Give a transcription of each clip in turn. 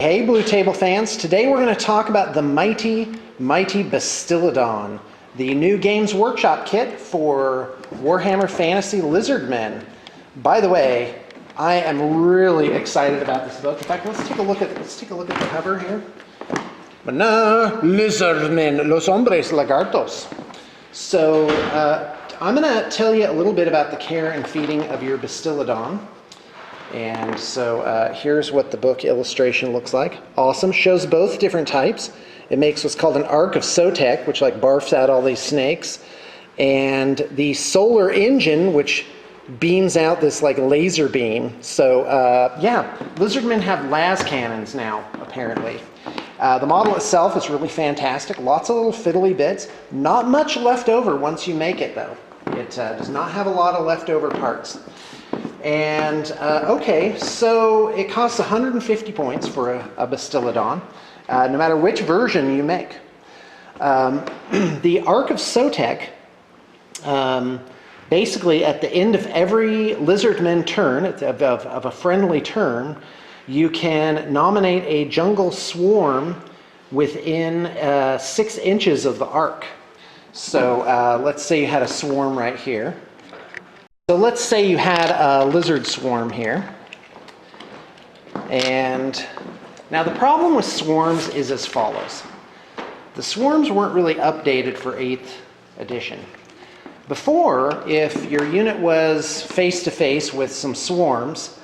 Hey Blue Table fans, today we're going to talk about the mighty Bastiladon, the new Games Workshop kit for Warhammer Fantasy Lizardmen. By the way, I am really excited about this book. In fact, let's take a look at the cover here. Lizardmen, los hombres lagartos. So I'm going to tell you a little bit about the care and feeding of your Bastiladon. And so here's what the book illustration looks like. Awesome. Shows both different types. It makes what's called an arc of Sotek, which like barfs out all these snakes. And the solar engine, which beams out this like laser beam. So yeah, Lizardmen have las cannons now, apparently. The model itself is really fantastic. Lots of little fiddly bits. Not much left over once you make it, though. It does not have a lot of leftover parts. And okay, so it costs 150 points for a Bastiladon, no matter which version you make. The Arc of Sotek, basically at the end of every Lizardman turn, of a friendly turn, you can nominate a jungle swarm within 6 inches of the arc. So let's say you had a swarm right here. So let's say you had a lizard swarm here. And now the problem with swarms is as follows. The swarms weren't really updated for 8th edition. Before, if your unit was face-to-face with some swarms,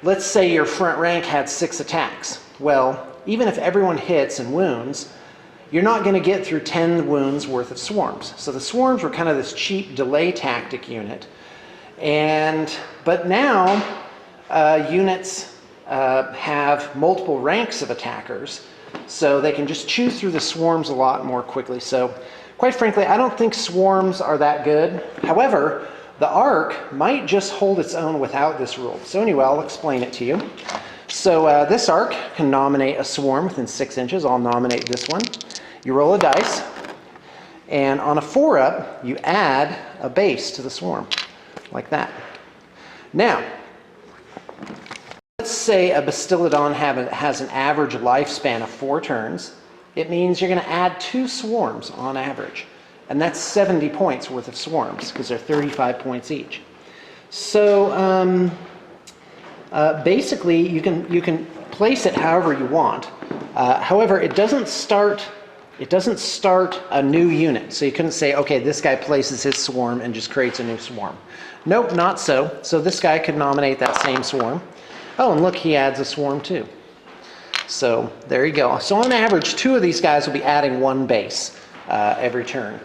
let's say your front rank had 6 attacks. Well, even if everyone hits and wounds, you're not going to get through 10 wounds worth of swarms. So the swarms were kind of this cheap delay tactic unit. But now units have multiple ranks of attackers, so they can just chew through the swarms a lot more quickly. So quite frankly, I don't think swarms are that good. However, the arc might just hold its own without this rule. So anyway, I'll explain it to you. So this arc can nominate a swarm within 6 inches. I'll nominate this one. You roll a dice, and on a 4-up, you add a base to the swarm. Like that. Now, let's say a Bastiladon has an average lifespan of 4 turns. It means you're going to add 2 swarms on average. And that's 70 points worth of swarms, because they're 35 points each. So basically, you can place it however you want. However, it doesn't start a new unit. So you couldn't say, okay, this guy places his swarm and just creates a new swarm. Nope, not so. So this guy could nominate that same swarm. Oh, and look, he adds a swarm too. So there you go. So on average, 2 of these guys will be adding 1 base every turn.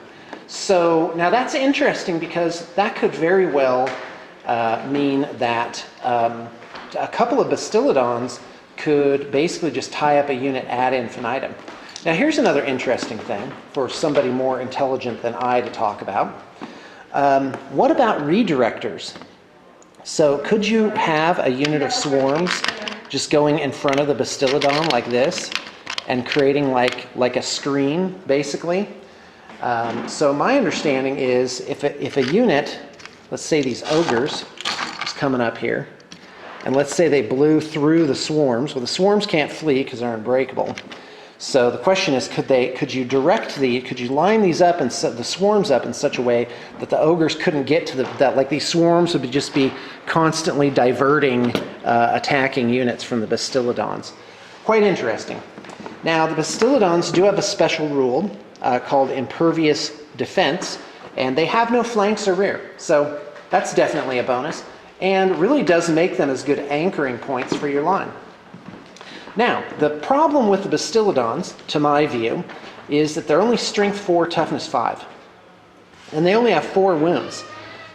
So now that's interesting, because that could very well mean that a couple of Bastiladons could basically just tie up a unit ad infinitum. Now here's another interesting thing for somebody more intelligent than I to talk about. What about redirectors? So could you have a unit of swarms just going in front of the Bastiladon like this and creating like a screen, basically? So my understanding is if a unit, let's say these ogres is coming up here, and let's say they blew through the swarms. Well, the swarms can't flee because they're unbreakable. So the question is, could you line these up and set the swarms up in such a way that the ogres couldn't get to like these swarms would just be constantly diverting attacking units from the Bastiladons. Quite interesting. Now the Bastiladons do have a special rule called impervious defense, and they have no flanks or rear. So that's definitely a bonus, and really does make them as good anchoring points for your line. Now, the problem with the Bastiladons, to my view, is that they're only strength 4, toughness 5. And they only have 4 wounds.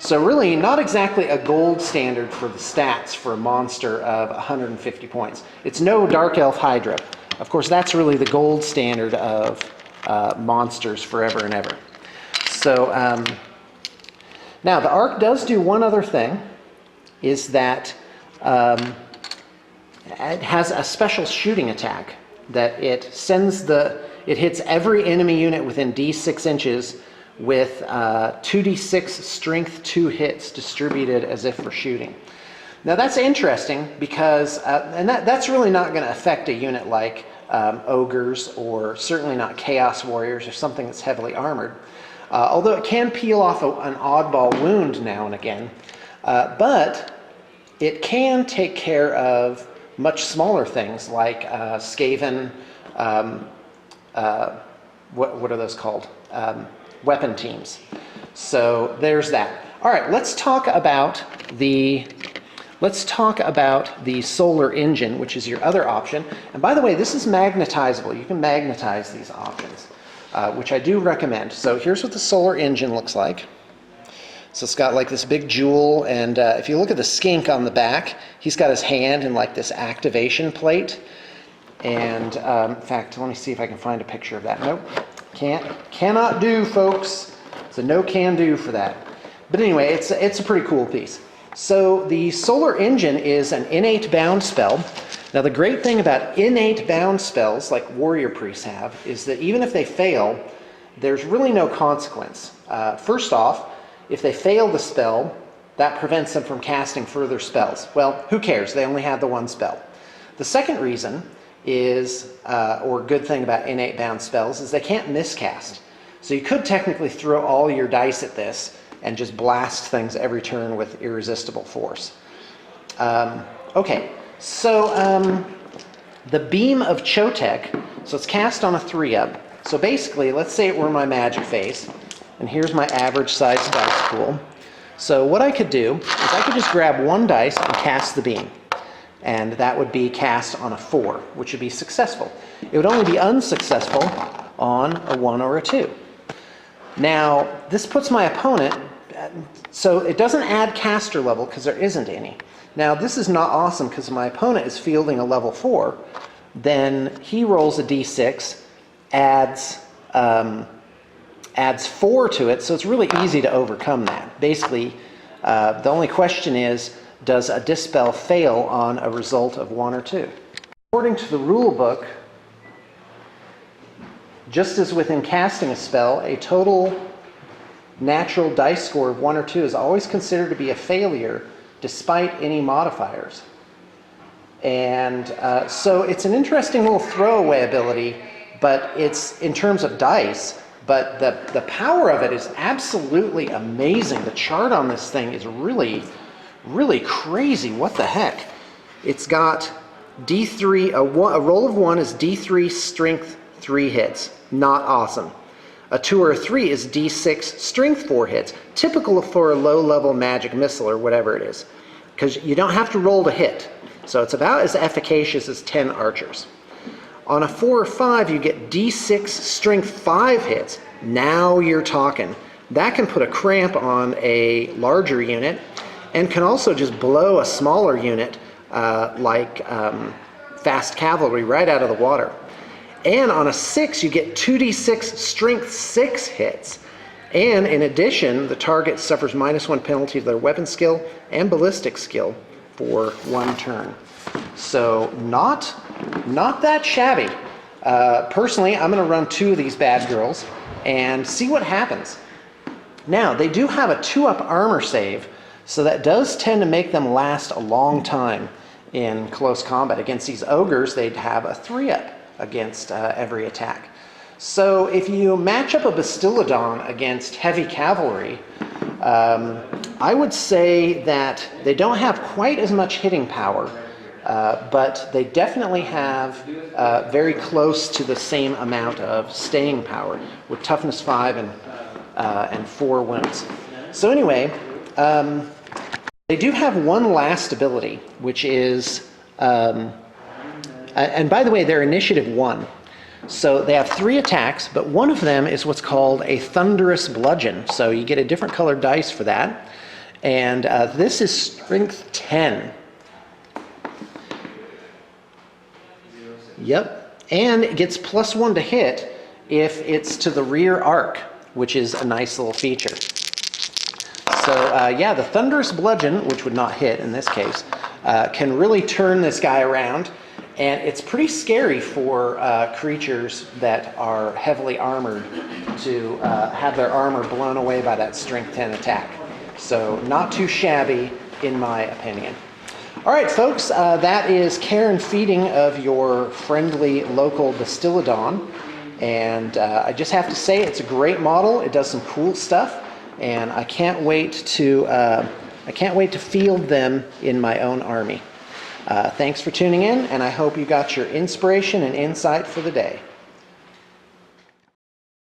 So really, not exactly a gold standard for the stats for a monster of 150 points. It's no Dark Elf Hydra. Of course, that's really the gold standard of monsters forever and ever. So, now the Arc does do one other thing, is that it has a special shooting attack that it hits every enemy unit within D6 inches with 2d6 strength 2 hits distributed as if for shooting. Now that's interesting because, and that's really not going to affect a unit like ogres, or certainly not chaos warriors or something that's heavily armored. Although it can peel off an oddball wound now and again, but it can take care of much smaller things like Skaven, what are those called? Weapon teams. So there's that. All right, let's talk about the solar engine, which is your other option. And by the way, this is magnetizable. You can magnetize these options, which I do recommend. So here's what the solar engine looks like. So it's got like this big jewel, and if you look at the skink on the back, he's got his hand in like this activation plate. And in fact, let me see if I can find a picture of that. Nope, cannot do, folks. It's a no can do for that. But anyway, it's a pretty cool piece. So the solar engine is an innate bound spell. Now the great thing about innate bound spells like warrior priests have is that even if they fail, there's really no consequence. First off, if they fail the spell, that prevents them from casting further spells. Well, who cares? They only have the one spell. The second reason is, or good thing about innate bound spells, is they can't miscast. So you could technically throw all your dice at this and just blast things every turn with irresistible force. Okay, so the Beam of Sotek, so it's cast on a 3-up. So basically, let's say it were my magic phase, and here's my average size dice pool. So what I could do is I could just grab one dice and cast the beam. And that would be cast on a 4, which would be successful. It would only be unsuccessful on a 1 or a 2. Now, this puts my opponent, so it doesn't add caster level because there isn't any. Now, this is not awesome because my opponent is fielding a level 4. Then he rolls a d6, adds 4 to it, so it's really easy to overcome that. Basically, the only question is, does a dispel fail on a result of 1 or 2? According to the rule book, just as within casting a spell, a total natural dice score of 1 or 2 is always considered to be a failure despite any modifiers. And so it's an interesting little throwaway ability, but it's in terms of dice, but the power of it is absolutely amazing. The chart on this thing is really crazy. What the heck? It's got D3, a roll of 1 is D3 strength 3 hits. Not awesome. A 2 or a 3 is D6 strength 4 hits. Typical for a low-level magic missile or whatever it is. Because you don't have to roll to hit. So it's about as efficacious as 10 archers. On a 4 or 5, you get D6 strength 5 hits. Now you're talking. That can put a cramp on a larger unit, and can also just blow a smaller unit like fast cavalry right out of the water. And on a 6, you get 2d6 strength 6 hits. And in addition, the target suffers -1 penalty to their weapon skill and ballistic skill for 1 turn. So not that shabby. Personally, I'm going to run 2 of these bad girls and see what happens. Now, they do have a 2-up armor save, so that does tend to make them last a long time in close combat. Against these ogres, they'd have a 3-up against every attack. So if you match up a Bastiladon against heavy cavalry, I would say that they don't have quite as much hitting power, but they definitely have very close to the same amount of staying power with toughness 5 and 4 wounds. So anyway, they do have one last ability, which is, and by the way, they're initiative 1. So they have 3 attacks, but one of them is what's called a thunderous bludgeon. So you get a different colored dice for that. And this is strength 10. Yep. And it gets +1 to hit if it's to the rear arc, which is a nice little feature. So yeah, the thunderous bludgeon, which would not hit in this case, can really turn this guy around. And it's pretty scary for creatures that are heavily armored to have their armor blown away by that strength 10 attack. So not too shabby, in my opinion. All right, folks, that is care and feeding of your friendly local Bastiladon. And I just have to say, it's a great model. It does some cool stuff, and I can't wait to field them in my own army. Thanks for tuning in, and I hope you got your inspiration and insight for the day.